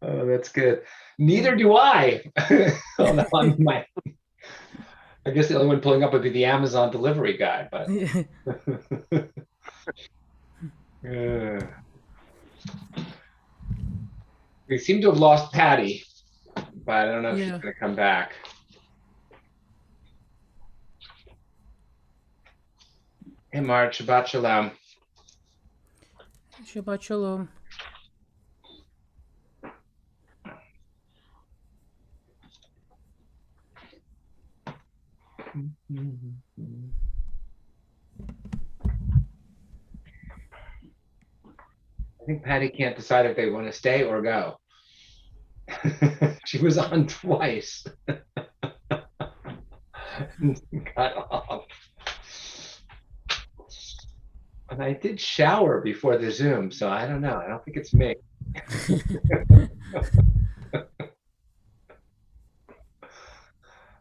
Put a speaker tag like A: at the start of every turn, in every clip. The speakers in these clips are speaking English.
A: Oh, that's good. Neither do I. Although I guess the only one pulling up would be the Amazon delivery guy, but uh, we seem to have lost Patty, but I don't know if she's going to come back. Hey, Mark, Shabbat Shalom.
B: Shabbat Shalom.
A: I think Patty can't decide if they want to stay or go. She was on twice. Got off. And I did shower before the Zoom, so I don't know. I don't think it's me.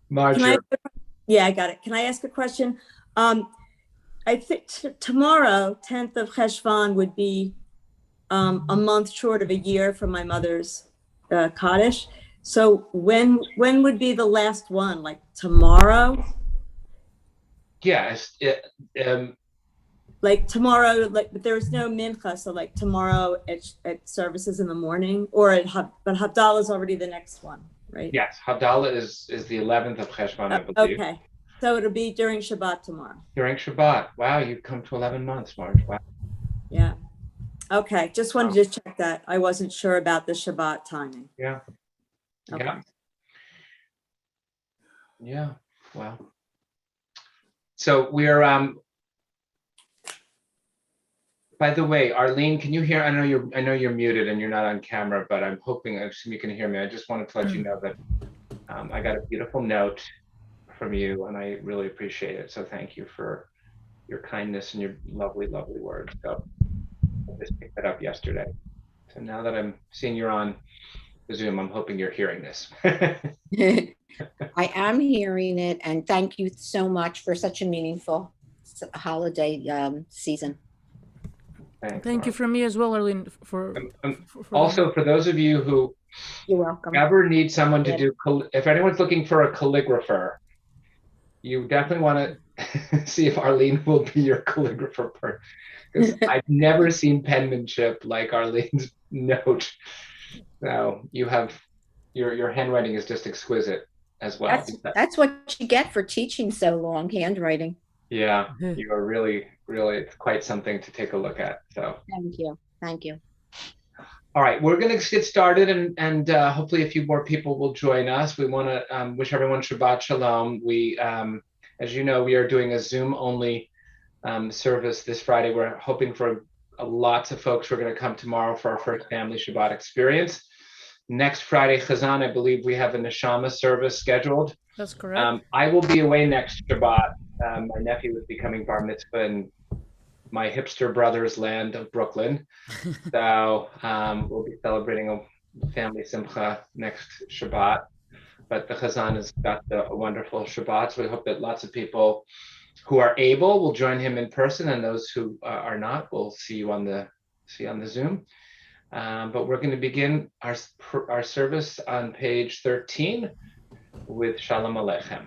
A: Marjorie.
C: Yeah, I got it. Can I ask a question? I think tomorrow, 10th of Cheshvan, would be a month short of a year from my mother's Kaddish. So when would be the last one? Like tomorrow?
A: Yes.
C: Like tomorrow, but there's no mincha, so like tomorrow at services in the morning, but Havdalah is already the next one, right?
A: Yes, Havdalah is the 11th of Cheshvan, I believe.
C: Okay, so it'll be during Shabbat tomorrow.
A: During Shabbat. Wow, you've come to 11 months, Marge. Wow.
C: Yeah. Okay, just wanted to check that. I wasn't sure about the Shabbat timing.
A: Yeah.
C: Okay.
A: Yeah. Wow. So we're by the way, Arlene, can you hear? I know you're muted and you're not on camera, but I assume you can hear me. I just wanted to let you know that I got a beautiful note from you, and I really appreciate it. So thank you for your kindness and your lovely, lovely words. So I just picked that up yesterday. So now that I'm seeing you're on the Zoom, I'm hoping you're hearing this.
D: I am hearing it, and thank you so much for such a meaningful holiday season.
A: Thanks,
B: Thank you from me as well, Arlene. For
A: also, for those of you who
D: You're welcome.
A: ever need someone to do, if anyone's looking for a calligrapher, you definitely want to see if Arlene will be your calligrapher, because I've never seen penmanship like Arlene's note. So you have your handwriting is just exquisite as well.
D: That's what you get for teaching so long, handwriting.
A: Yeah, you are really, it's quite something to take a look at. So
D: thank you.
A: All right, we're going to get started, and hopefully a few more people will join us. We want to wish everyone Shabbat Shalom. We, as you know, we are doing a Zoom only service this Friday. We're hoping for lots of folks who are going to come tomorrow for our first family Shabbat experience. Next Friday, Chazan, I believe we have a Neshama service scheduled.
B: That's correct.
A: I will be away next Shabbat. My nephew is becoming bar mitzvah in my hipster brother's land of Brooklyn. So we'll be celebrating a family simcha next Shabbat. But the Chazan has got a wonderful Shabbat. So we hope that lots of people who are able will join him in person, and those who are not will see you on the Zoom. But we're going to begin our service on page 13 with Shalom Aleichem.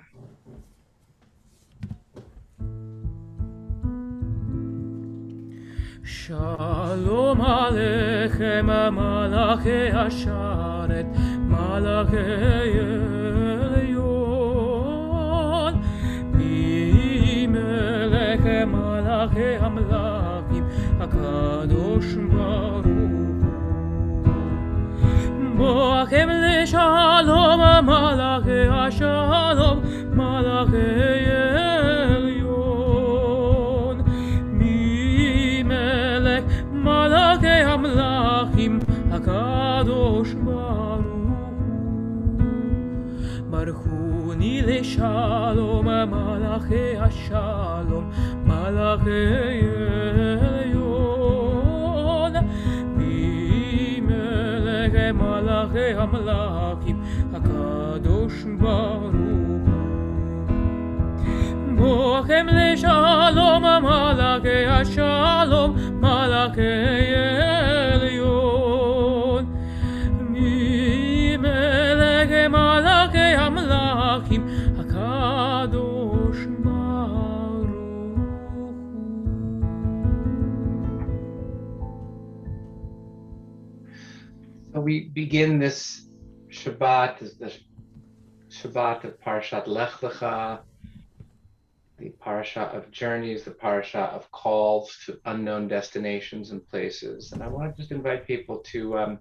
B: Shalom Aleichem, Malachei Hasharet, Malachei Elyon, Bimelech Malachei Hamlachim, HaKadosh Baruch Hu. Boachem leShalom, Malachei Hashalom, Malachei Malachei Hamlachim, HaKadosh Baruch Hu. Baruchuni leShalom, Malachei Hashalom, Malachei Elyon, Bimelech Malachei Hamlachim, HaKadosh Baruch Hu. Boachem leShalom, Malachei Hashalom, Malachei Elyon,
A: So we begin this Shabbat, as the Shabbat of Parashat Lech Lecha, the parasha of journeys, the parasha of calls to unknown destinations and places. And I want to just invite people to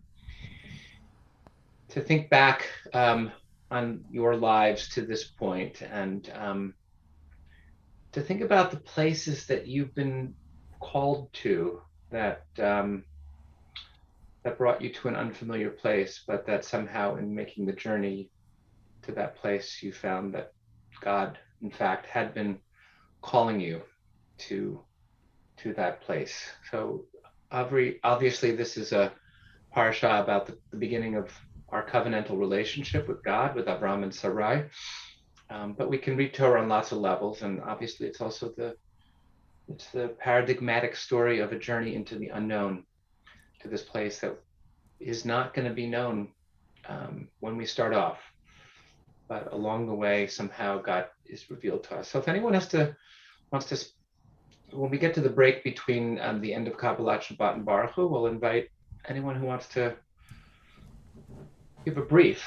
A: think back on your lives to this point, and to think about the places that you've been called to, that that brought you to an unfamiliar place, but that somehow in making the journey to that place, you found that God, in fact, had been calling you to that place. So obviously this is a parsha about the beginning of our covenantal relationship with God, with Abraham and Sarai. But we can read Torah on lots of levels, and obviously it's also the paradigmatic story of a journey into the unknown, to this place that is not going to be known when we start off, but along the way somehow God is revealed to us. So if anyone wants to, when we get to the break between the end of Kabbalat Shabbat and Baruch Hu, we'll invite anyone who wants to give a brief.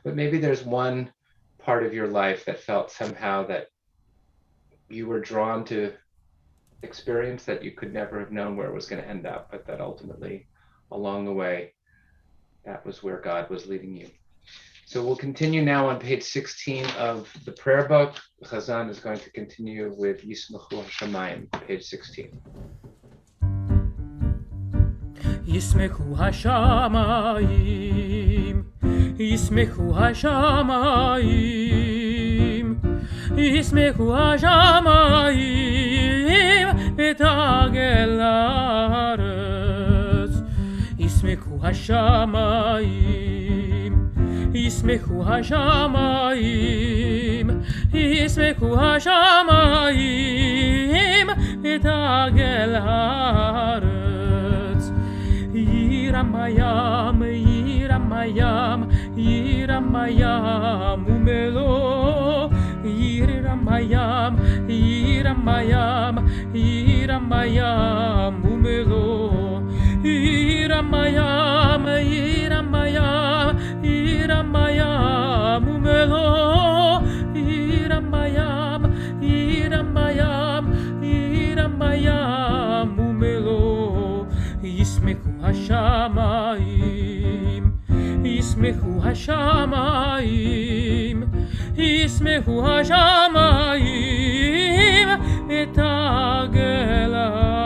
A: But maybe there's one part of your life that felt somehow that you were drawn to experience, that you could never have known where it was going to end up, but that ultimately along the way, that was where God was leading you. So we'll continue now on page 16 of the prayer book. Chazan is going to continue with Yismechu Hashamayim, page 16.
B: Yismechu Hashamayim, Yismechu Hashamayim, Yismechu Hashamayim, et Agel haaretz. Yismechu Hashamayim, Yismechu Hashamayim, Yismechu Hashamayim, et Agel haaretz. Yiramayam, Yiramayam, Yiramayam umelo. Yiramayam, Yiramayam, Yiramayam umelo. Yiramayam, Yiramayam, Yiramayam umelo. Yiramayam, Yiramayam, Yiramayam umelo. Yismechu Hashamayim, Yismechu Hashamayim, Yismechu Hashamayim, et Agel haaretz.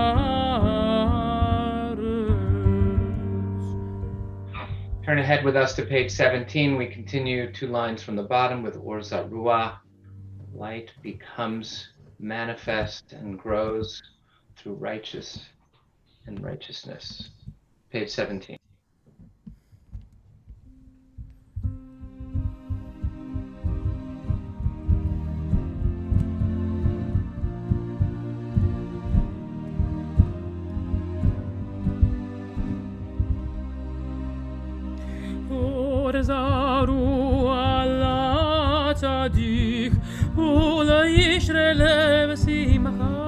A: Turn ahead with us to page 17. We continue 2 lines from the bottom with Or Zarua. Light becomes manifest and grows through righteousness. Page 17.
B: Or Zarua la tzadik, ula yishre lev simcha.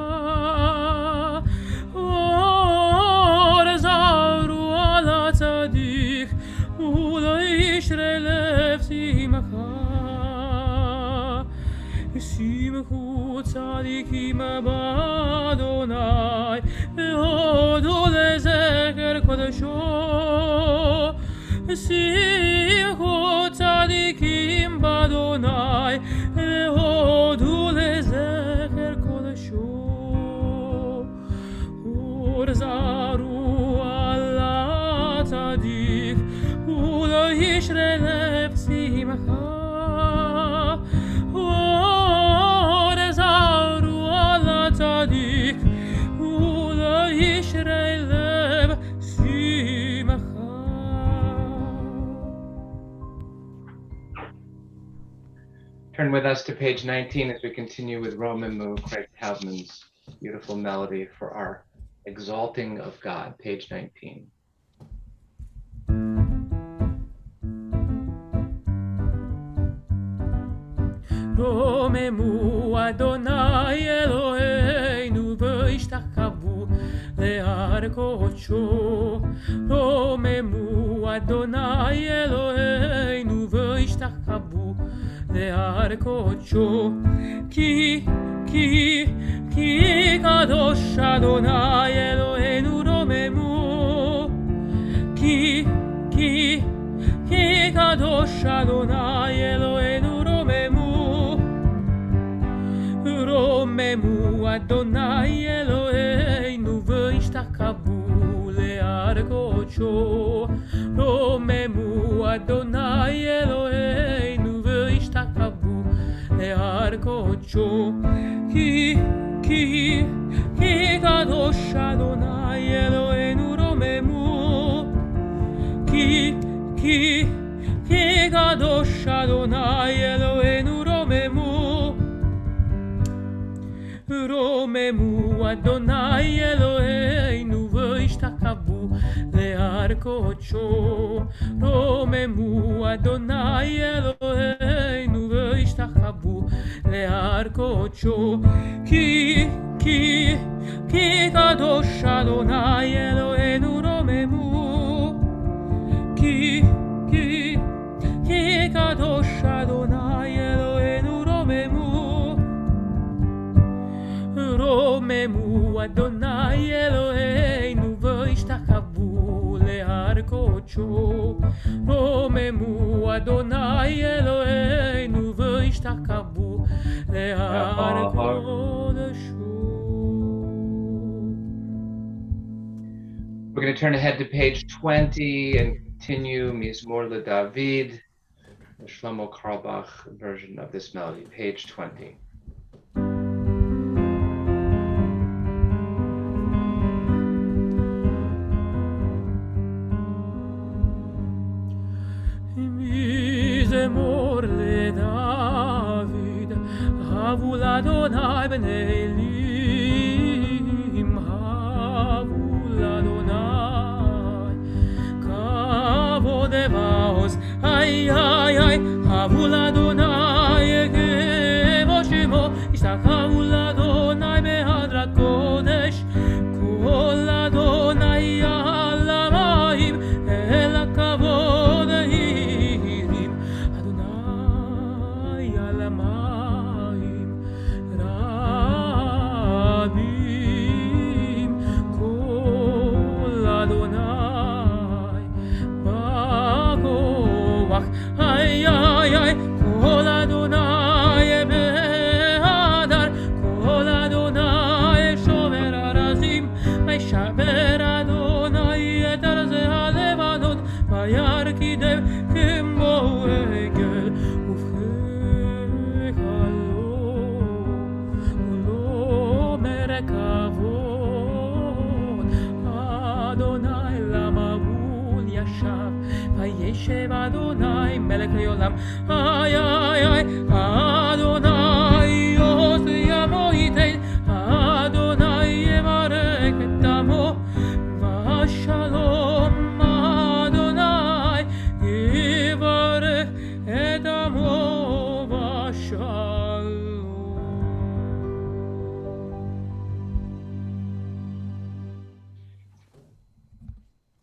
B: Simchu tzadikim b'Adonai, ve'odu lezecher kodesho. Simchu tzadikim b'Adonai, ve'odu lezecher kodesho. Or Zarua la tzadik, ula yishre lev simcha.
A: Turn with us to page 19 as we continue with Romimu, Craig Taubman's beautiful melody for our exalting of God, page 19.
B: Romemu Adonai Eloheinu v'ishtakavu להר קודשו. רוממו אדוני אלוהינו והשתחוו להר קודשו. כי קדוש אדוני אלוהינו רוממו. כי קדוש אדוני אלוהינו רוממו. רוממו אדוני אלוהינו והשתחוו להר קודשו. רוממו אדוני אלוהינו והשתחוו להר קודשו. כי קדוש אדוני אלוהינו רוממו. כי קדוש אדוני אלוהינו רוממו. רוממו אדוני אלוהינו והשתחוו להר קודשו. רוממו אדוני אלוהינו והשתחוו להר קודשו. כי קדוש אדוני אלוהינו רוממו. כי קדוש אדוני אלוהינו רוממו. רוממו אדוני אלוהינו והשתחוו להר קודשו. רוממו אדוני אלוהינו והשתחוו להר קודשו.
A: We're going to turn ahead to page 20 and continue Mizmor LeDavid, the Shlomo Carlebach version of this melody, page 20.
B: מזמור לדוד, הבו לאדוני בני אלים, הבו לאדוני, כבוד ועוז, איי איי איי, הבו לאדוני, כבוד שמו, השתחוו לאדוני בהדרת קודש, כל אדוני על המים, אל הכבוד הרים, אדוני על המים, רבים, כל אדוני בכוח, איי איי איי, כל אדוני בהדר, כל אדוני שובר ארזים, וישבר אדוני את ארזי הלבנות, וירקידם כמו עגל, ובכך לא מרכבות, אדוני למבול ישב, וישב אדוני מלך לעולם, איי איי איי, אדוני עושה עמו ייתן, אדוני יברך את עמו, ושלום אדוני יברך את עמו ושלום.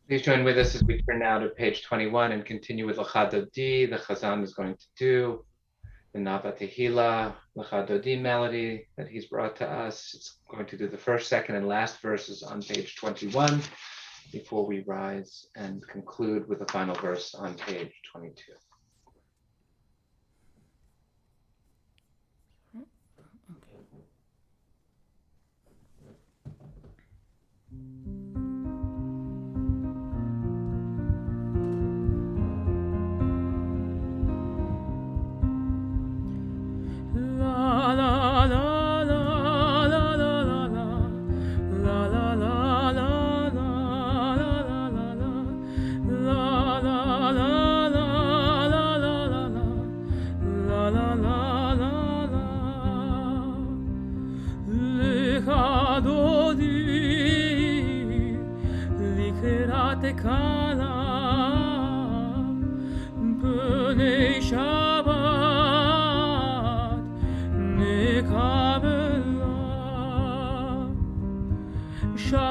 A: Please join with us as we turn now to page 21 and continue with Lecha Dodi. The Chazan is going to do the Nava Tehillah, Lecha Dodi melody that he's brought to us. It's going to do the first, second, and last verses on page 21 before we rise and conclude with the final verse on page 22.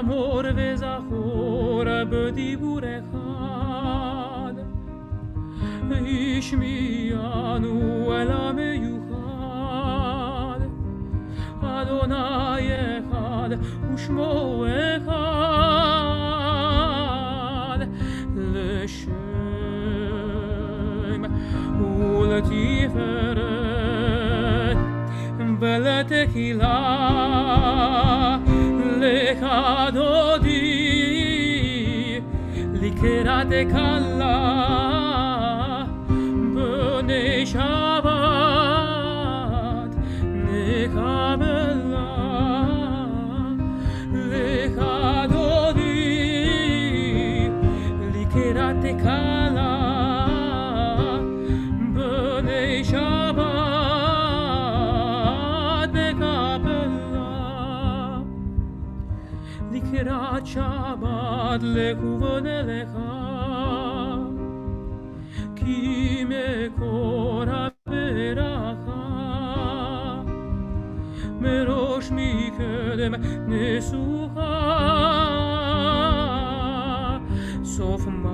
B: אמור וזכור בדיבור אחד, השמיענו אל המיוחד, אדוני אחד ושמו אחד, לשם ולתפארת ולתהילה לך דודי לקראת כלה בני שבת נקבלה לך דודי לקראת כלה בני שבת נקבלה לקראת שבת לכוון אליך כי מקור הברכה מראש מקדם נסוכה סוף מעשה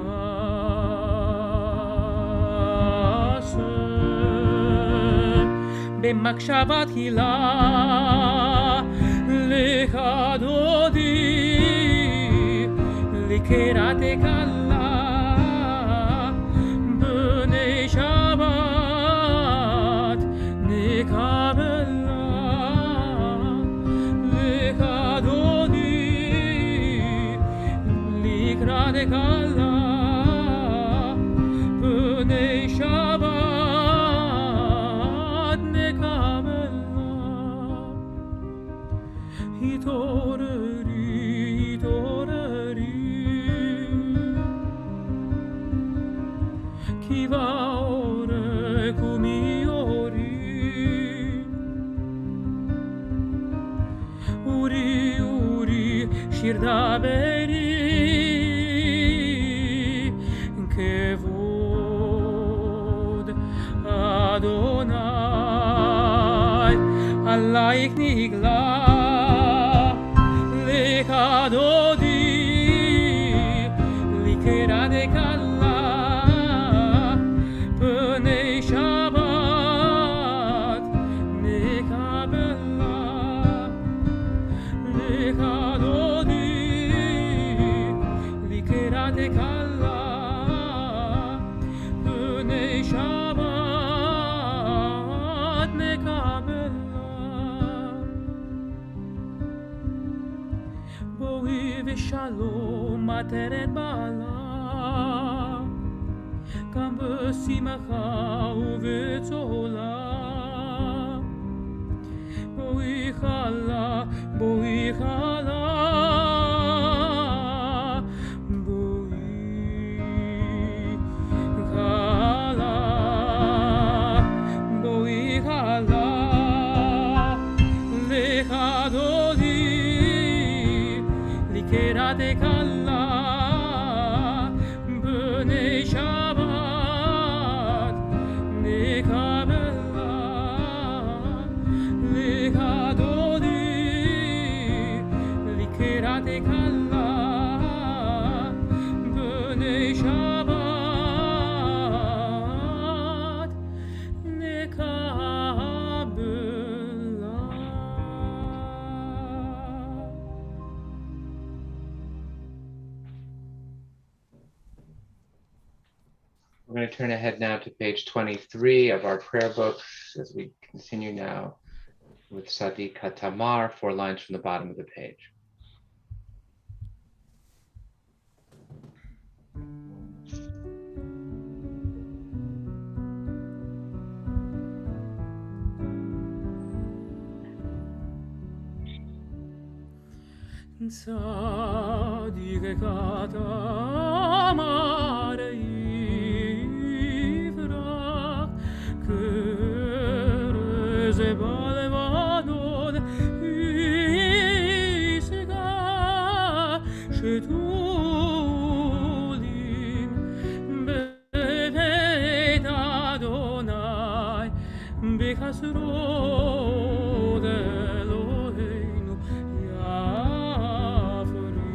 B: במחשבת תחילה לך דודי לקראת כלה בני שבת נקבלה לך דודי לקראת כלה בני שבת נקבלה התעוררי התעוררי כי באור קומי אורי אורי אורי שיר דברי כבוד אדוני עלייך נגלה לך דודי לקראת כלה בני שבת נקבלה לך דודי לקראת כלה בני שבת נקבלה בואי ושלום עטרת בעלה גם בשמחה ובצהלה בואי חלה בואי חלה בואי חלה בואי חלה לך דודי לקראת כלה בני שבת נקבלה לך דודי לקראת כלה בני שבת נקבלה.
A: We're going to turn ahead now to page 23 of our prayer books as we continue now with Sadi Katamar, 4 lines from the bottom of the page.
B: Sadi Katamar זה בא לבדוד ישגע שתולים בבית אדוני בחסרות אלוהינו יפרים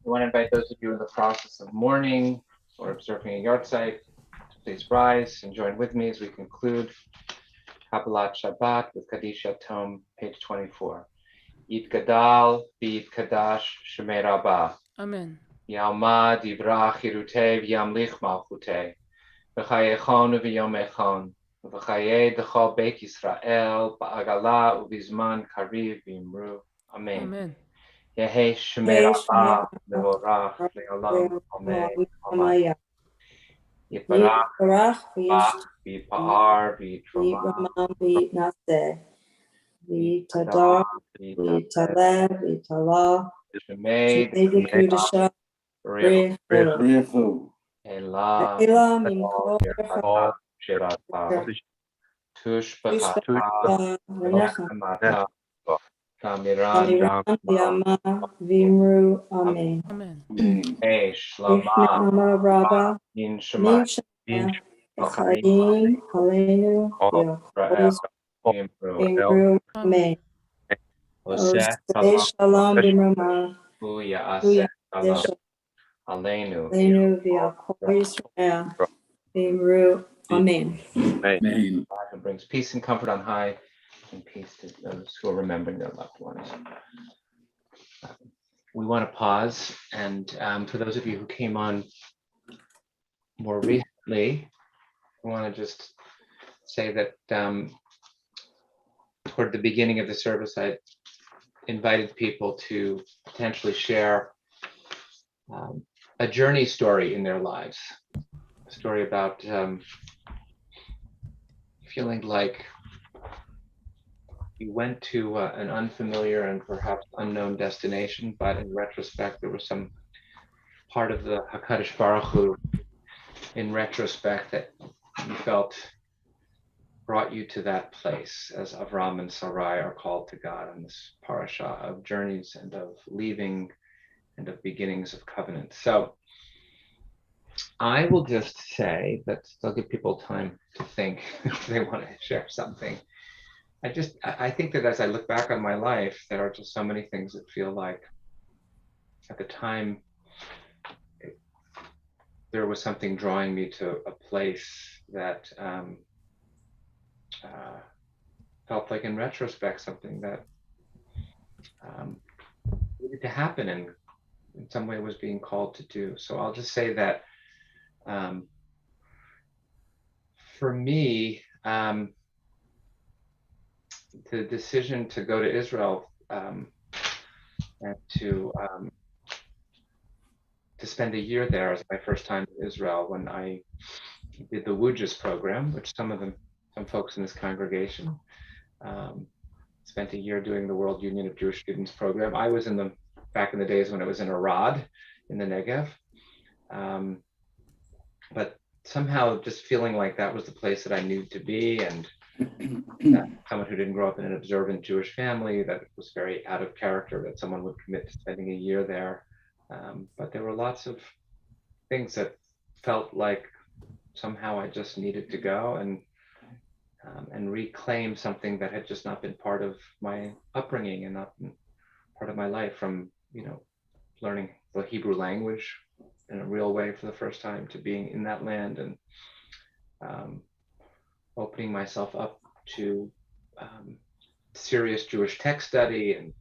A: We want to invite those of you in the process of mourning or observing a yard site to please rise and join with me as we conclude Kabbalat Shabbat with Kaddish Tome, page 24. Yit Gadal, B'Yit Kadash, Shemei Rabbah.
B: Amen.
A: Yalma Divrach Hirutei V'Yamlich Malchutei. V'chayechon V'Yomechon. V'chayei D'chol Beit Yisrael Ba'agala U'Bizman Kariv V'Imru. Amen.
B: Amen.
A: Yehei Shemei Rabbah Mevorach Le'olam. Amen. Yiparach V'Yipa'ar
C: V'Yitramam V'Yitadar V'Yitalev
A: Shemei
C: V'Yitudasha V'Yitadar
A: Elah
C: Mimkol
A: Shirata Tush B'Chata V'Nechemata Kamiran
C: V'Yama V'Imru Amen.
B: Amen.
A: Eish Lama
C: Amar Rabba
A: Min Shemai
C: Chayim Aleinu V'Imru Amen.
A: Oseh
C: Shalom B'Mrama
A: Hu Ya'aseh Shalom Aleinu
C: Aleinu V'Yakol Yisrael V'Imru Amen.
E: Amen.
A: God who brings peace and comfort on high, and peace to those who are remembering their loved ones. We want to pause, and for those of you who came on more recently, I want to just say that toward the beginning of the service, I invited people to potentially share a journey story in their lives, a story about feeling like you went to an unfamiliar and perhaps unknown destination, but in retrospect, there was some part of the HaKadosh Baruch Hu in retrospect that you felt brought you to that place, as Avram and Sarai are called to God in this parasha of journeys and of leaving and of beginnings of covenant. So I will just say that I'll give people time to think if they want to share something. I think that as I look back on my life, there are just so many things that feel like at the time there was something drawing me to a place that felt like in retrospect something that needed to happen and in some way was being called to do. So I'll just say that for me, the decision to go to Israel and to spend a year there as my first time in Israel when I did the Wujas program, which some folks in this congregation spent a year doing the World Union of Jewish Students program. I was back in the days when it was in Arad in the Negev. But somehow just feeling like that was the place that I needed to be, and that someone who didn't grow up in an observant Jewish family, that it was very out of character that someone would commit to spending a year there. But there were lots of things that felt like somehow I just needed to go and reclaim something that had just not been part of my upbringing and not been part of my life, from learning the Hebrew language in a real way for the first time, to being in that land and opening myself up to serious Jewish text study. And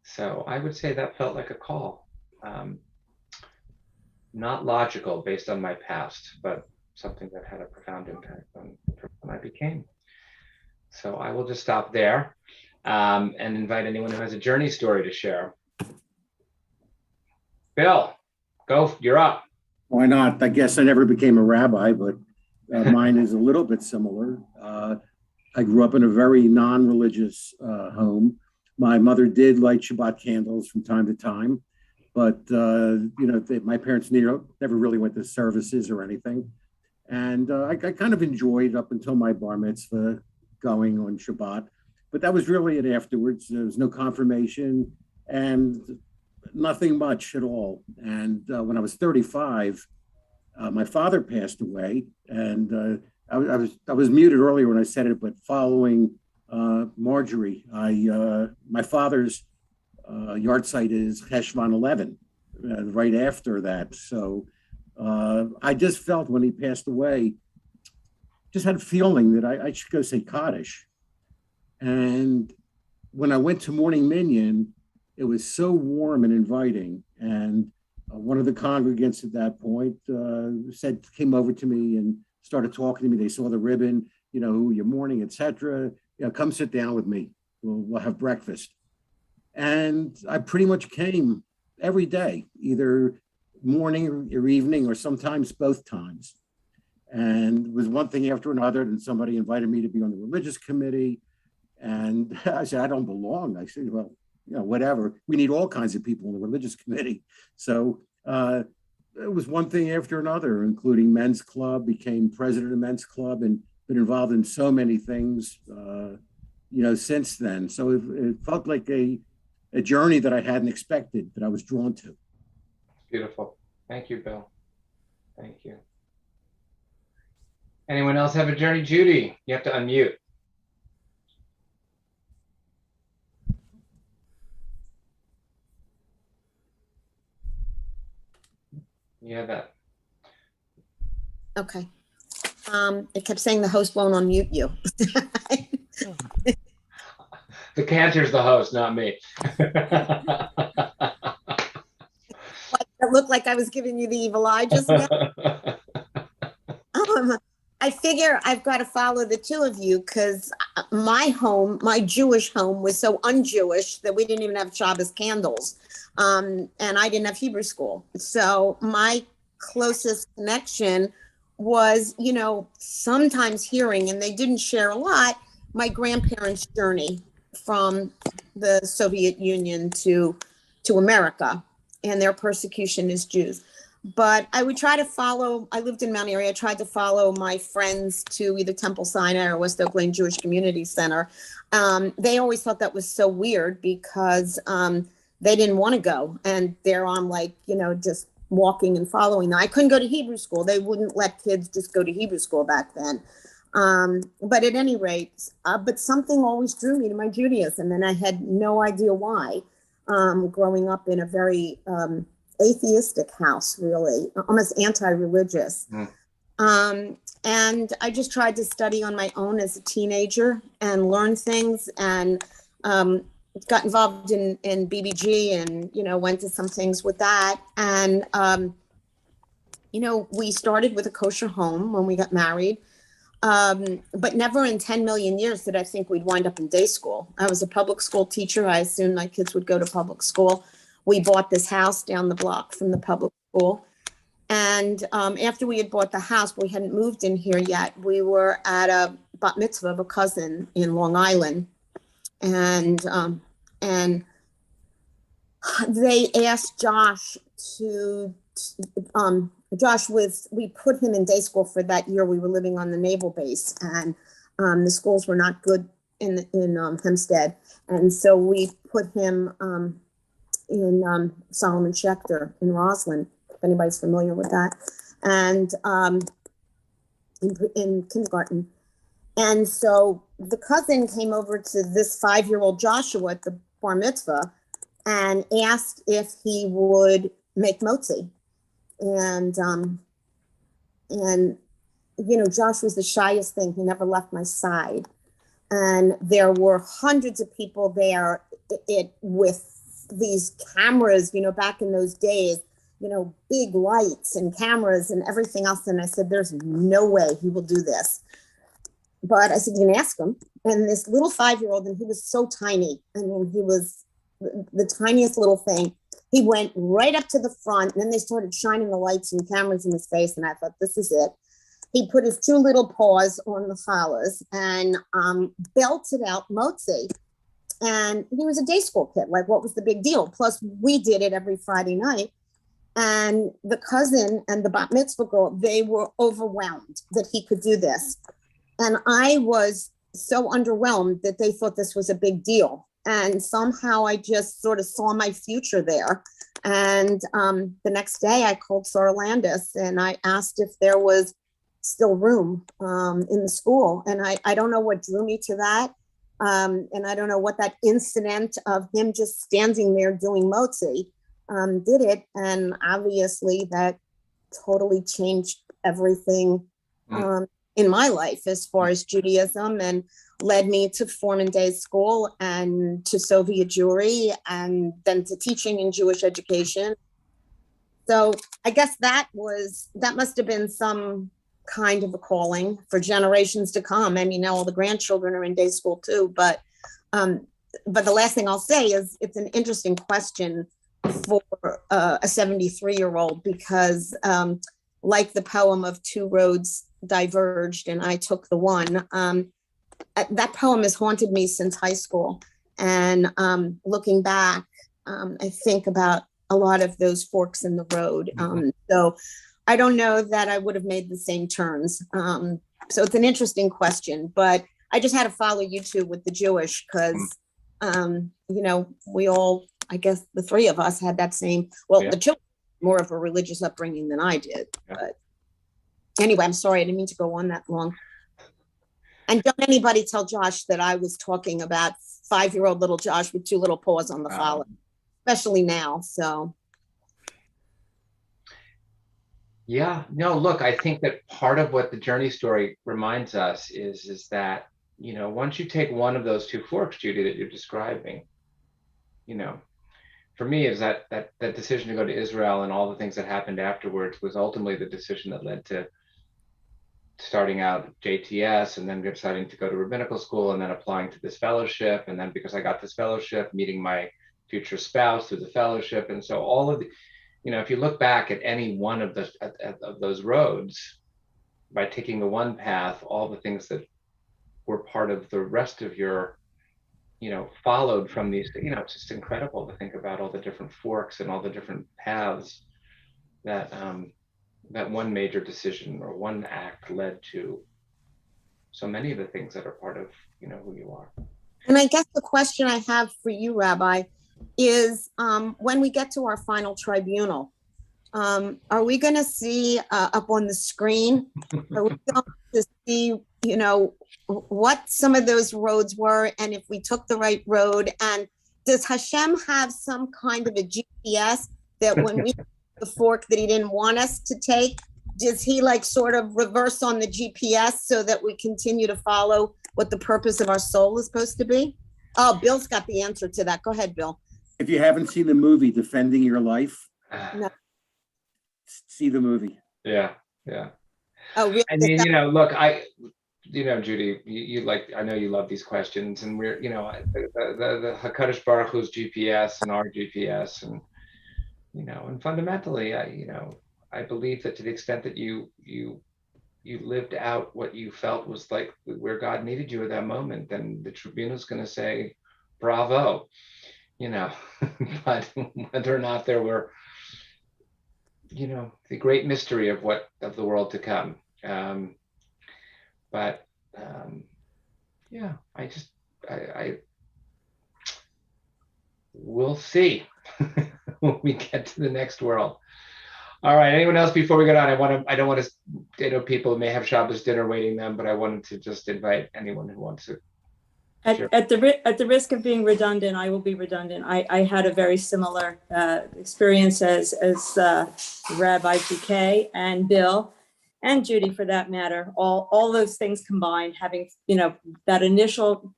A: so I would say that felt like a call, not logical based on my past, but something that had a profound impact on the person I became. So I will just stop there and invite anyone who has a journey story to share. Bill, go, you're up.
E: Why not? I guess I never became a rabbi, but mine is a little bit similar. I grew up in a very non-religious home. My mother did light Shabbat candles from time to time, but my parents never really went to services or anything. And I kind of enjoyed up until my bar mitzvah going on Shabbat, but that was really it afterwards. There was no confirmation and nothing much at all. And when I was 35, my father passed away, and I was muted earlier when I said it, but following Marjorie, my father's yard site is Cheshvan 11, right after that. So I just felt when he passed away, just had a feeling that I should go say Kaddish. And when I went to morning minyan, it was so warm and inviting. And one of the congregants at that point came over to me and started talking to me. They saw the ribbon, your morning, etc. Come sit down with me. We'll have breakfast. And I pretty much came every day, either morning or evening, or sometimes both times. And it was one thing after another. And somebody invited me to be on the religious committee. And I said, I don't belong. I said, well, whatever. We need all kinds of people in the religious committee. So it was one thing after another, including men's club, became president of men's club, and been involved in so many things, since then. So it felt like a journey that I hadn't expected, that I was drawn to.
A: Beautiful. Thank you, Bill. Thank you. Anyone else have a journey? Judy, you have to unmute. Yeah, that.
D: Okay. It kept saying the host won't unmute you.
A: The Cantor's the host, not me.
D: It looked like I was giving you the evil eye just now. I figure I've got to follow the two of you, because my Jewish home was so un-Jewish that we didn't even have Shabbos candles. And I didn't have Hebrew school. So my closest connection was, sometimes hearing, and they didn't share a lot, my grandparents' journey from the Soviet Union to America and their persecution as Jews. But I would try to follow, I lived in Mount Airy, I tried to follow my friends to either Temple Sinai or West Oak Lane Jewish Community Center. They always thought that was so weird, because they didn't want to go. And there I'm like, just walking and following them. I couldn't go to Hebrew school. They wouldn't let kids just go to Hebrew school back then. But at any rate, but something always drew me to my Judaism, and I had no idea why. Growing up in a very atheistic house, really, almost anti-religious. And I just tried to study on my own as a teenager and learn things, and got involved in BBG, and, went to some things with that. And, we started with a kosher home when we got married. But never in 10 million years did I think we'd wind up in day school. I was a public school teacher. I assumed my kids would go to public school. We bought this house down the block from the public school. And after we had bought the house, we hadn't moved in here yet. We were at a bat mitzvah of a cousin in Long Island. And they asked Josh we put him in day school for that year. We were living on the naval base, and the schools were not good in Hempstead. And so we put him in Solomon Schechter in Roslyn, if anybody's familiar with that, and in kindergarten. And so the cousin came over to this 5-year-old Joshua at the bar mitzvah and asked if he would make motzi. And Josh was the shyest thing. He never left my side. And there were hundreds of people there with these cameras, back in those days, big lights and cameras and everything else. And I said, there's no way he will do this. But I said, you can ask him. And this little 5-year-old, and he was so tiny. I mean, he was the tiniest little thing. He went right up to the front, and then they started shining the lights and cameras in his face. And I thought, this is it. He put his 2 little paws on the challahs and belted out motzi. And he was a day school kid. Like, what was the big deal? Plus, we did it every Friday night. And the cousin and the bat mitzvah girl, they were overwhelmed that he could do this. And I was so underwhelmed that they thought this was a big deal. And somehow I just sort of saw my future there. And the next day I called Sarah Landis and I asked if there was still room in the school. And I don't know what drew me to that. And I don't know what that incident of him just standing there doing motzi did it. And obviously that totally changed everything in my life as far as Judaism, and led me to Foreman Day School and to Soviet Jewry and then to teaching in Jewish education. So I guess that must have been some kind of a calling for generations to come. And, all the grandchildren are in day school too. But the last thing I'll say is it's an interesting question for a 73-year-old, because like the poem of Two Roads Diverged and I Took the One, that poem has haunted me since high school. And looking back, I think about a lot of those forks in the road. So I don't know that I would have made the same turns. So it's an interesting question, but I just had to follow you two with the Jewish, because, we all, I guess the three of us had that same, the children, more of a religious upbringing than I did. But anyway, I'm sorry, I didn't mean to go on that long. And don't anybody tell Josh that I was talking about 5-year-old little Josh with 2 little paws on the follow, especially now. So.
A: Yeah, no, look, I think that part of what the journey story reminds us is that, once you take one of those 2 forks, Judy, that you're describing, for me is that decision to go to Israel and all the things that happened afterwards was ultimately the decision that led to starting out JTS and then deciding to go to rabbinical school and then applying to this fellowship. And then because I got this fellowship, meeting my future spouse through the fellowship. And so all of the, if you look back at any one of those roads, by taking the one path, all the things that were part of the rest of your, followed from these, it's just incredible to think about all the different forks and all the different paths that that one major decision or one act led to so many of the things that are part of, who you are.
D: And I guess the question I have for you, Rabbi, is when we get to our final tribunal, are we going to see up on the screen, are we going to see, what some of those roads were and if we took the right road? And does Hashem have some kind of a GPS that when we the fork that he didn't want us to take, does he sort of reverse on the GPS so that we continue to follow what the purpose of our soul is supposed to be? Oh, Bill's got the answer to that. Go ahead, Bill.
E: If you haven't seen the movie Defending Your Life,
D: No.
E: See the movie.
A: Yeah.
D: Oh, really?
A: I mean, look, Judy, you I know you love these questions, and we're, the Hakadosh Baruch Hu's GPS and our GPS, and and fundamentally, I believe that to the extent that you lived out what you felt was where God needed you at that moment, then the tribunal's going to say, bravo, but whether or not there were, the great mystery of the world to come. I we'll see when we get to the next world. All right. Anyone else before we get on? I don't want to, people may have Shabbos dinner waiting them, but I wanted to just invite anyone who wants to.
C: At the risk of being redundant, I will be redundant. I had a very similar experience as Rabbi GK and Bill and Judy, for that matter. All those things combined, having that initial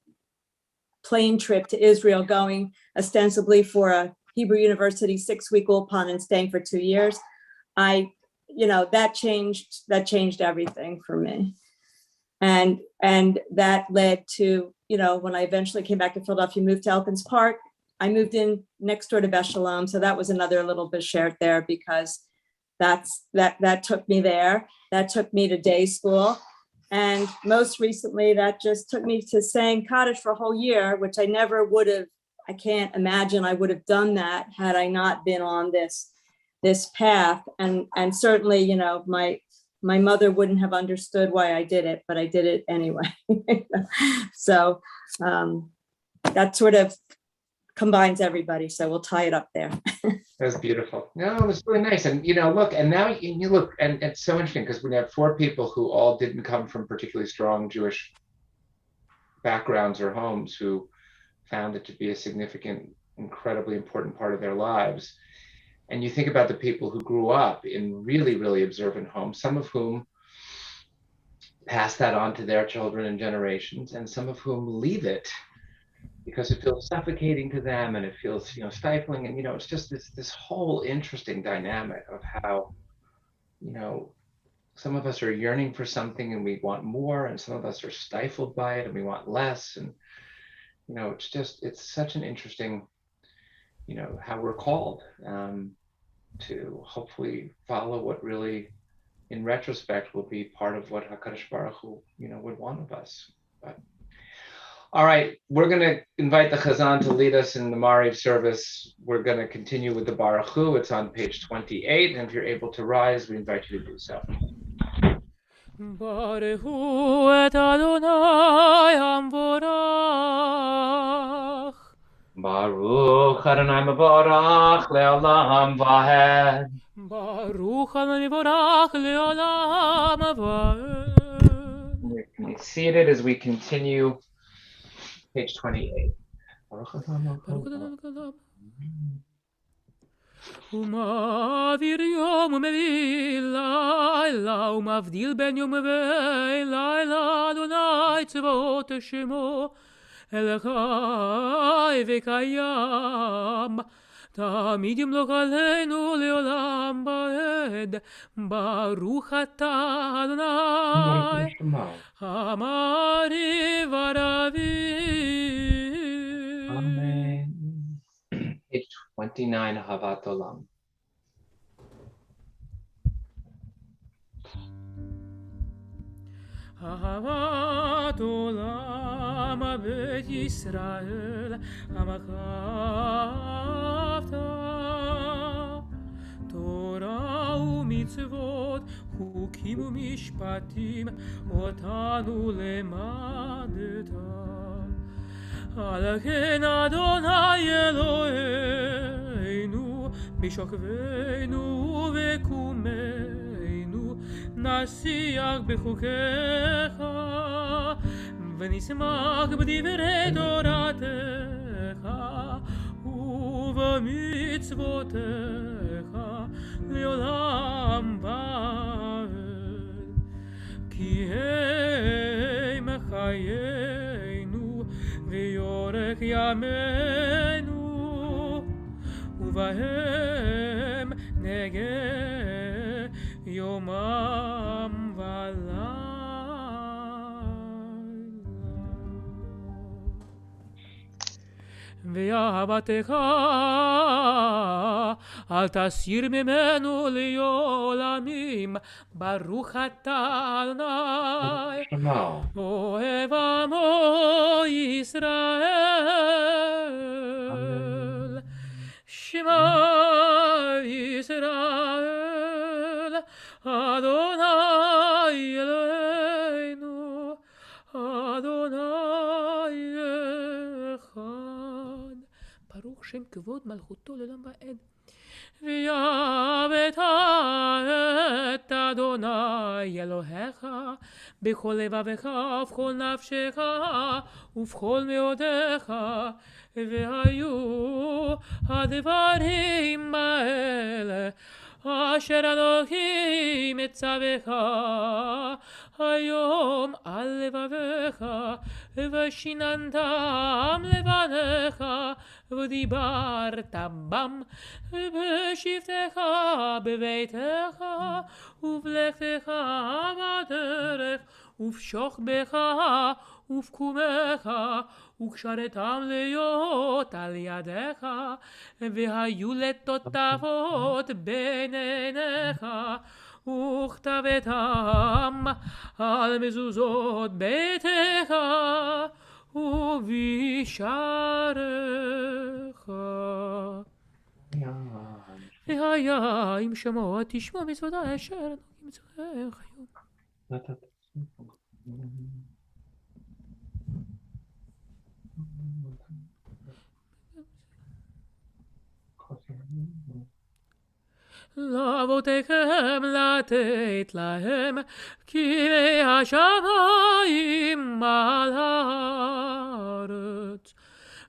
C: plane trip to Israel, going ostensibly for a Hebrew University 6-week Ulpan and staying for 2 years. That changed everything for me, and that led to, when I eventually came back to Philadelphia, moved to Elkins Park, I moved in next door to Beth Sholom. So that was another little bit shared there, because that took me there. That took me to day school. And most recently, that just took me to saying Kaddish for a whole year, which I never would have, I can't imagine I would have done that had I not been on this path. And certainly, my mother wouldn't have understood why I did it, but I did it anyway. So that sort of combines everybody. So we'll tie it up there.
A: That's beautiful. No, it was really nice. And, look, and now you look, and it's so interesting because we have 4 people who all didn't come from particularly strong Jewish backgrounds or homes who found it to be a significant, incredibly important part of their lives. And you think about the people who grew up in really, really observant homes, some of whom pass that on to their children and generations, and some of whom leave it because it feels suffocating to them and it feels, stifling. And, it's just this whole interesting dynamic of how, some of us are yearning for something and we want more, and some of us are stifled by it and we want less. And, it's such an interesting, how we're called to hopefully follow what really, in retrospect, will be part of what HaKadosh Baruch Hu, would want of us. But all right, we're going to invite the Chazan to lead us in the Mariv service. We're going to continue with the Baruch Hu. It's on page 28, and if you're able to rise, we invite you to do so.
B: Baruch Hu et Adonai Hamvorach.
A: Baruch Adonai Mevorach Leolam Vahed.
B: Baruch Adonai Mevorach Leolam Vahed.
A: You can be seated as we continue. Page 28.
B: ומעביר יום ומביא לילה ומבדיל בין יום ולילה אדוני צבאות שמו אל חי וקיים תמיד ימלוך עלינו לעולם ועד ברוך אתה אדוני המעריב ערבים.
A: Amen. Page 29, Havat Olam.
B: אהבת עולם בית ישראל עמך אהבת תורה ומצוות חוקים ומשפטים אותנו למדת על כן אדוני אלוהינו בשוכבנו ובקומנו נשיח בחוקיך ונשמח בדברי תורתך ובמצוותיך לעולם ועד כי הם חיינו ויורך ימינו ובהם נגה יומם ולילה. ואהבתך אל תסיר ממנו לעולמים ברוך אתה אדוני אוהב עמו ישראל שמע ישראל אדוני אלוהינו אדוני אחד ברוך שם כבוד מלכותו לעולם ועד ויעבד את אדוני אלוהיך בכל לבבך ובכל נפשך ובכל מאודיך והיו הדברים האלה אשר אלוהים מצווך היום על לבביך ושיננתם לבניך ודיברת בם בשבתך בביתך ובלכתך בדרך ובשוכבך ובקומך וקשרתם להיות על ידיך והיו לטוטפות בין עיניך וכתבתם על מזוזות ביתך ובשעריך והיה אם שמוע תשמע מצוותיי אשר אנוכי מצווך היום. לאבותיכם לתת להם כי השמיים על הארץ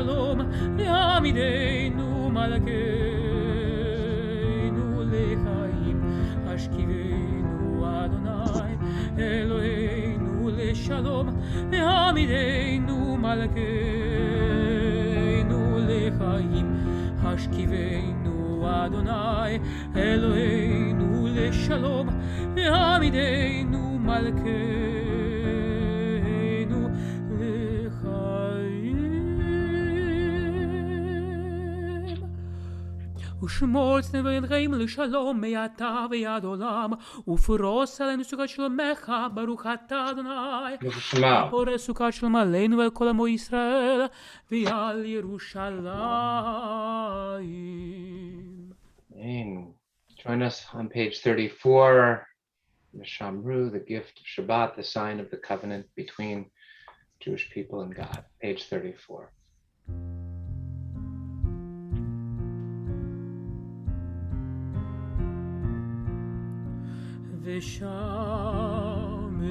B: לשלום, יעמידנו מלכנו לחיים, השכיבנו אדוני אלוהינו לשלום, יעמידנו מלכנו לחיים, השכיבנו אדוני אלוהינו לשלום, יעמידנו מלכנו לחיים. ושמור צבאתכם לשלום מעתה ועד עולם, ופרוס עלינו סוכת שלומך, ברוך אתה אדוני, ופורס סוכת שלום עלינו ועל כל עמו ישראל, ועל ירושלים.
A: Amen. Join us on page 34, the Shamru, the gift of Shabbat, the sign of the covenant between Jewish people and God. Page 34.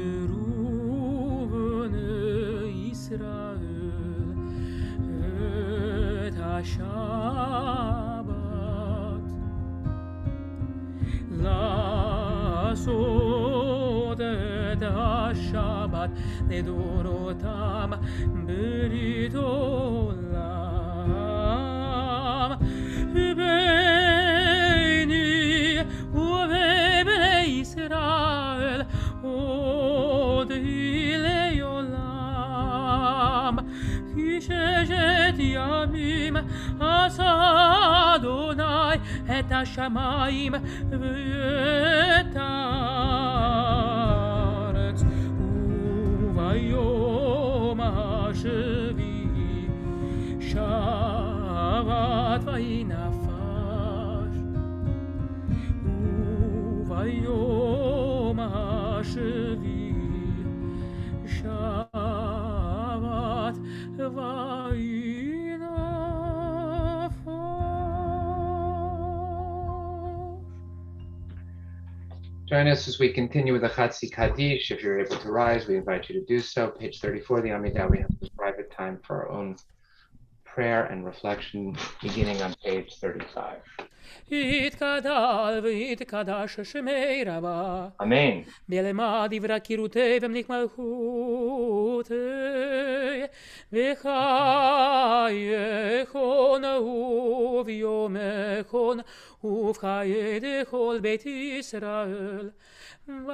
B: ושמרו בני ישראל את השבת, לעשות את השבת לדורותם ברית עולם, ביני ובני ישראל עוד לעולם, כי ששת ימים עשה אדוני את השמיים ואת הארץ, וביום השביעי שבת וינפש, וביום השביעי שבת וינפש.
A: Join us as we continue with the Chatzi Kaddish. If you're able to rise, we invite you to do so. Page 34, the Amidah, we have this private time for our own prayer and reflection, beginning on page 35.
B: יתגדל ויתקדש שמי רבה,
A: Amen.
B: בלמד דברי קירותי ומליך מלכותי, וחייכון וביומכון ובחיי דכל בית ישראל, בעגלה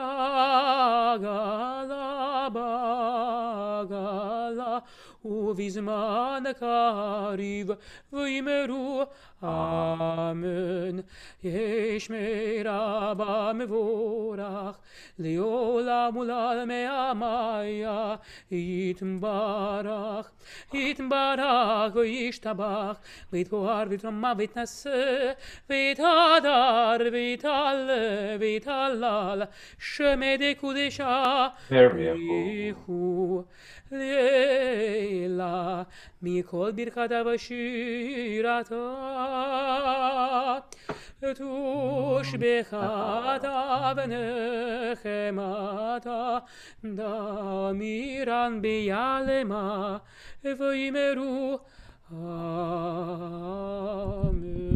B: בעגלה ובזמן קריב ויאמרו אמן. ישמי רבה מבורך לעולם ולעלמי עמיה, יתברך יתברך וישתבח ויתפאר ויתרומם ויתנשא ויתהדר ויתעלה ויתהלל שמי דקודשה בריחו לילה מכל ברכתה ושירתה, תושבחתה ונחמתה, דמירן ביעלמה ויאמרו אמן.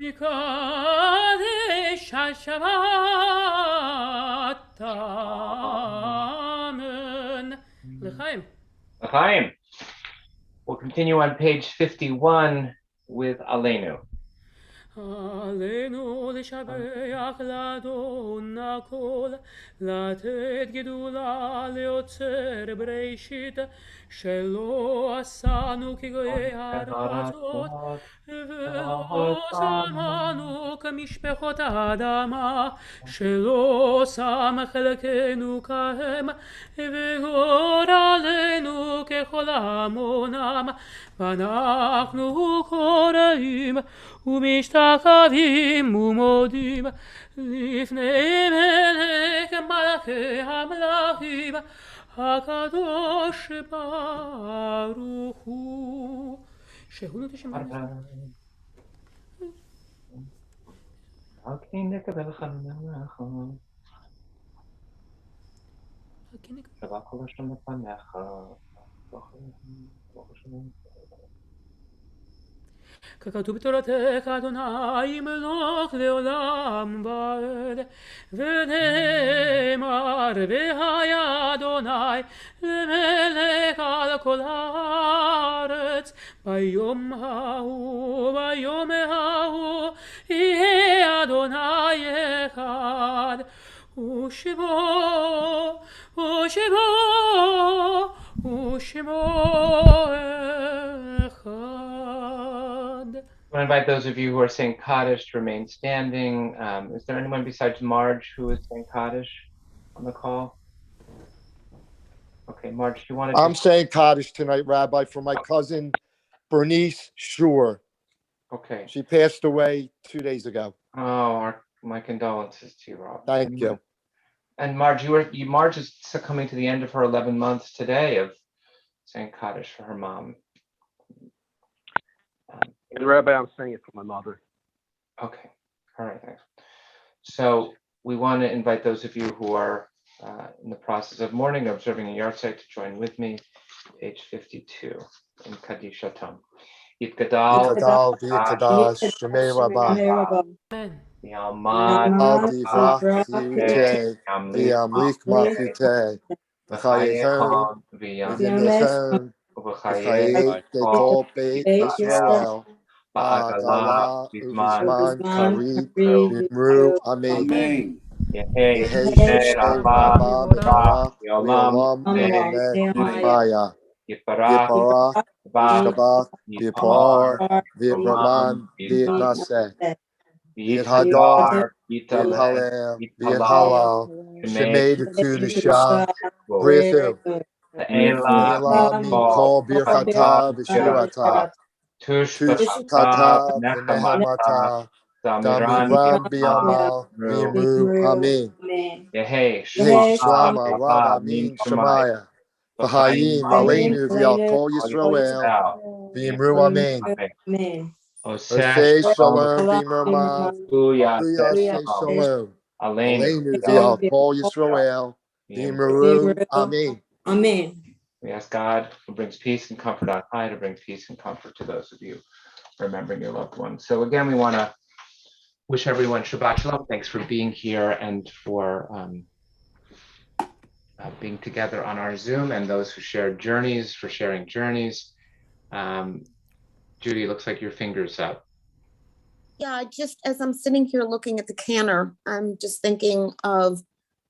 B: מקדש השבת, amen. L'chaim.
A: L'chaim. We'll continue on page 51 with Aleinu.
B: עלינו לשבח לאדון הכל, לתת גדולה ליוצר בראשית, שלא עשנו כגויי הארצות, ולא שמענו כמשפחות האדמה, שלא שם חלקנו כהם, וגורלנו ככל המונם, ואנחנו קוראים ומשתחווים ומודים לפני מלך מלכי המלכים הקדוש ברוך הוא. שהונו תשמע.
A: נקבל חנך. שבת כל השם לפניך.
B: ככתוב בתורתך אדוני מלוך לעולם ועד, ונאמר והיה אדוני למלך על כל הארץ, ביום ההוא יהיה אדוני אחד, ושמו אחד.
A: I want to invite those of you who are saying Kaddish to remain standing. Is there anyone besides Marge who is saying Kaddish on the call? Okay, Marge, do you want to?
F: I'm saying Kaddish tonight, Rabbi, for my cousin Bernice Shore.
A: Okay.
F: She passed away 2 days ago.
A: Oh, my condolences to you, Rob.
F: Thank you.
A: And Marge, Marge is coming to the end of her 11 months today of saying Kaddish for her mom.
G: Rabbi, I'm saying it for my mother.
A: Okay. All right. Thanks. So we want to invite those of you who are in the process of mourning or observing a yahrzeit to join with me, page 52 in Kadishatam. Yitgadal,
F: V'yitadash, Shemei Rabbah,
A: Yalmad,
F: Al Divrach Zirutei, V'yamlik Machutei, V'chayechem, V'yimlechem, V'chayei Dekol Beit Yisrael, Ba'agala Uvizman Karib, V'imru Amen.
A: Yehei
F: Yehei
A: Rabba,
F: Rabba,
A: Yolam,
F: V'yolam, V'maya,
A: Yiparach,
F: Yiparach, V'yishtabach, V'yipar, V'yiraman, V'yitnaseh, V'yithadar, V'yithalel, V'yithalal, Shemei D'Kudashah, Brithu, Elah Mikol Birchata V'Shirata, Tushkata V'Nehemata, Damiran B'Yamal V'Yimru Amin,
A: Yehei
F: Shlama Rav Amin Shemaya, V'Hayim Aleinu V'Yal Kol Yisrael V'Yimru Amin, Oseh Sholom V'Yimru B'Yaseh Sholom Aleinu V'Yal Kol Yisrael V'Yimru Amin.
C: Amen.
A: We ask God, who brings peace and comfort on high, to bring peace and comfort to those of you remembering your loved ones. So again, we want to wish everyone Shabbat Shalom. Thanks for being here and for being together on our Zoom, and those who shared journeys for sharing journeys. Judy, looks like your finger's up.
D: Yeah, just as I'm sitting here looking at the Cantor, I'm just thinking of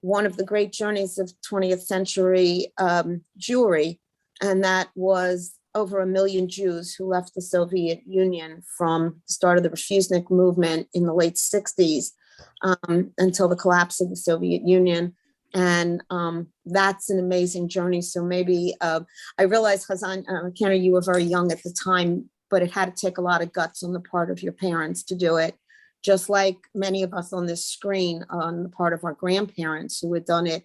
D: one of the great journeys of 20th century Jewry, and that was over 1 million Jews who left the Soviet Union from the start of the Refusnik movement in the late 60s until the collapse of the Soviet Union. And that's an amazing journey. So maybe I realize, Chazan, Cantor, you were very young at the time, but it had to take a lot of guts on the part of your parents to do it. Just like many of us on this screen on the part of our grandparents who had done it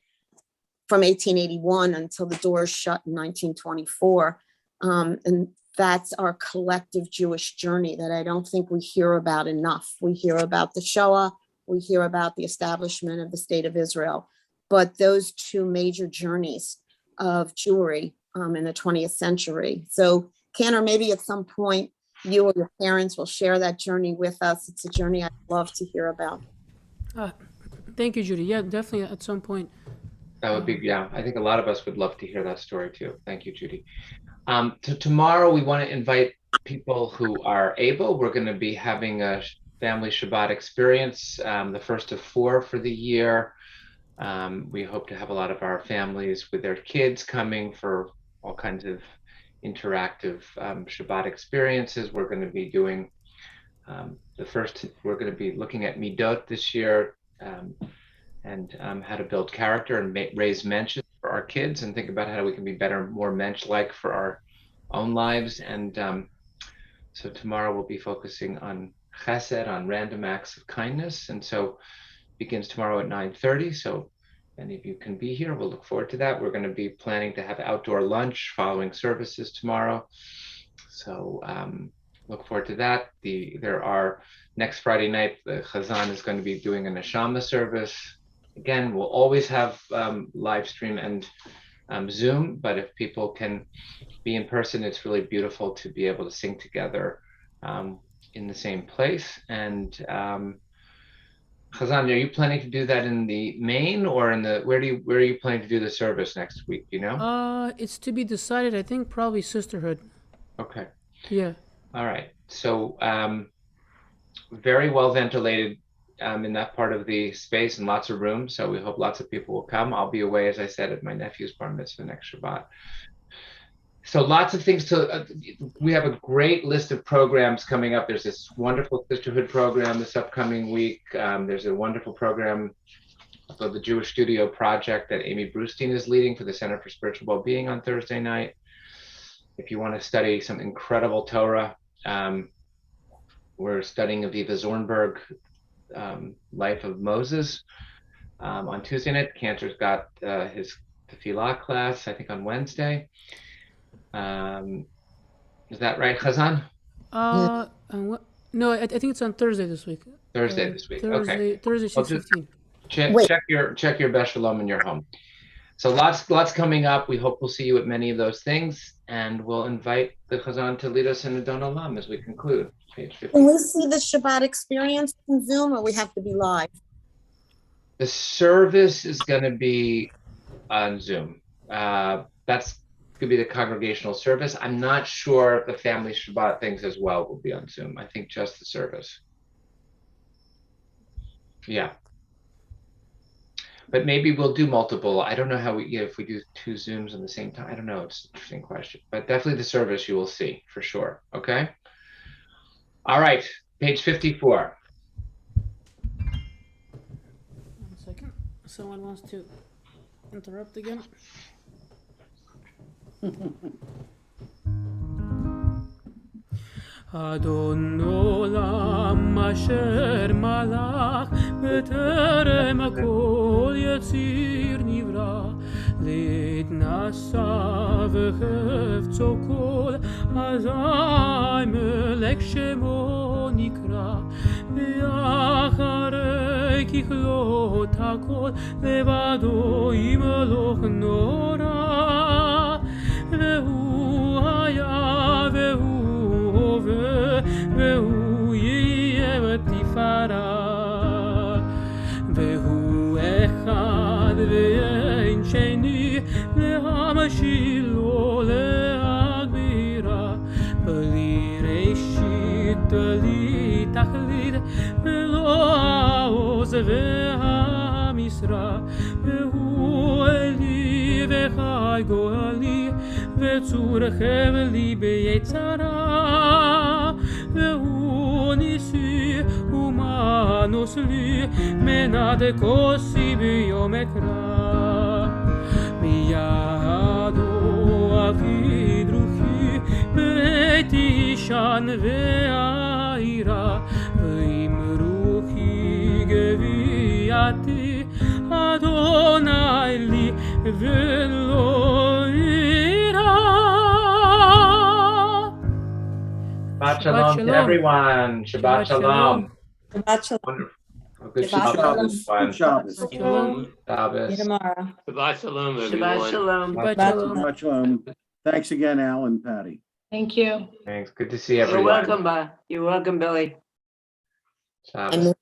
D: from 1881 until the doors shut in 1924. And that's our collective Jewish journey that I don't think we hear about enough. We hear about the Shoah, we hear about the establishment of the State of Israel, but those two major journeys of Jewry in the 20th century. So Cantor, maybe at some point you or your parents will share that journey with us. It's a journey I'd love to hear about.
B: Thank you, Judy. Yeah, definitely at some point.
A: That would be, yeah, I think a lot of us would love to hear that story too. Thank you, Judy. Tomorrow we want to invite people who are able. We're going to be having a family Shabbat experience, the first of 4 for the year. We hope to have a lot of our families with their kids coming for all kinds of interactive Shabbat experiences. We're going to be doing we're going to be looking at Midot this year, and how to build character and raise mensches for our kids, and think about how we can be better, more mensch-like for our own lives. And so tomorrow we'll be focusing on chesed, on random acts of kindness, and so begins tomorrow at 9:30. So if any of you can be here, we'll look forward to that. We're going to be planning to have outdoor lunch following services tomorrow, so look forward to that. There are next Friday night, the Chazan is going to be doing a neshama service. Again, we'll always have live stream and Zoom, but if people can be in person, it's really beautiful to be able to sing together in the same place. And Chazan, are you planning to do that in the main, or in the where are you planning to do the service next week? Do you know?
B: It's to be decided. I think probably Sisterhood.
A: Okay.
B: Yeah.
A: All right. So very well ventilated in that part of the space, and lots of room. So we hope lots of people will come. I'll be away, as I said, at my nephew's bar mitzvah next Shabbat. So lots of things to, we have a great list of programs coming up. There's this wonderful sisterhood program this upcoming week. There's a wonderful program of the Jewish Studio Project that Amy Brustein is leading for the Center for Spiritual Wellbeing on Thursday night. If you want to study some incredible Torah, we're studying Aviva Zornberg, Life of Moses on Tuesday night. Cantor's got his tefillah class, I think, on Wednesday. Is that right, Chazan?
B: No, I think it's on Thursday this week.
A: Thursday this week.
B: Thursday,
A: Okay.
B: Thursday 6:15.
A: Check your Beth Sholom in your home. So lots coming up. We hope we'll see you at many of those things, and we'll invite the Chazan to lead us in Adon Olam as we conclude. Page 50.
D: Can we see the Shabbat experience on Zoom, or we have to be live?
A: The service is going to be on Zoom. That's going to be the congregational service. I'm not sure the family Shabbat things as well will be on Zoom. I think just the service. Yeah. But maybe we'll do multiple. I don't know how if we do 2 Zooms at the same time. I don't know. It's an interesting question. But definitely the service you will see for sure. Okay. All right. Page 54.
B: 1 second. Someone wants to interrupt again. Adon olam asher malach b'terem hakol yetzir nivra להתנשא וחפצו כל אזי מלך שמו נקרא ואחרי ככלות הכל לבדו ימלוך נורא והוא היה והוא הווה והוא יהיה בתפארה והוא אחד ואין שני להמשיל לו להגבירה בלי ראשית בלי תכלית ולא העוז והמשרה והוא אלי וחי גואלי וצור חבלי ביצרה והוא ניסי ומנוס לי מנת כוסי ביום אקרא מידו אביד רוחי בית ישן והעירה ועם רוחי גביעתי אדוני לי ולא יירא.
A: Shabbat Shalom to everyone. Shabbat Shalom.
C: Shabbat shalom.
A: Wonderful. Good
D: Shabbat
A: Shabbos.
E: Good Shabbos.
A: Shabbos.
C: See you tomorrow.
H: Shabbat Shalom, everyone.
I: Shabbat Shalom.
B: Shabbat
C: Shabbat
B: Shalom.
E: Shabbat Shalom. Thanks again, Al and Patty.
H: Thank you.
A: Thanks. Good to see
I: You're
A: everyone.
I: welcome, Billy.
A: Shabbos.
D: And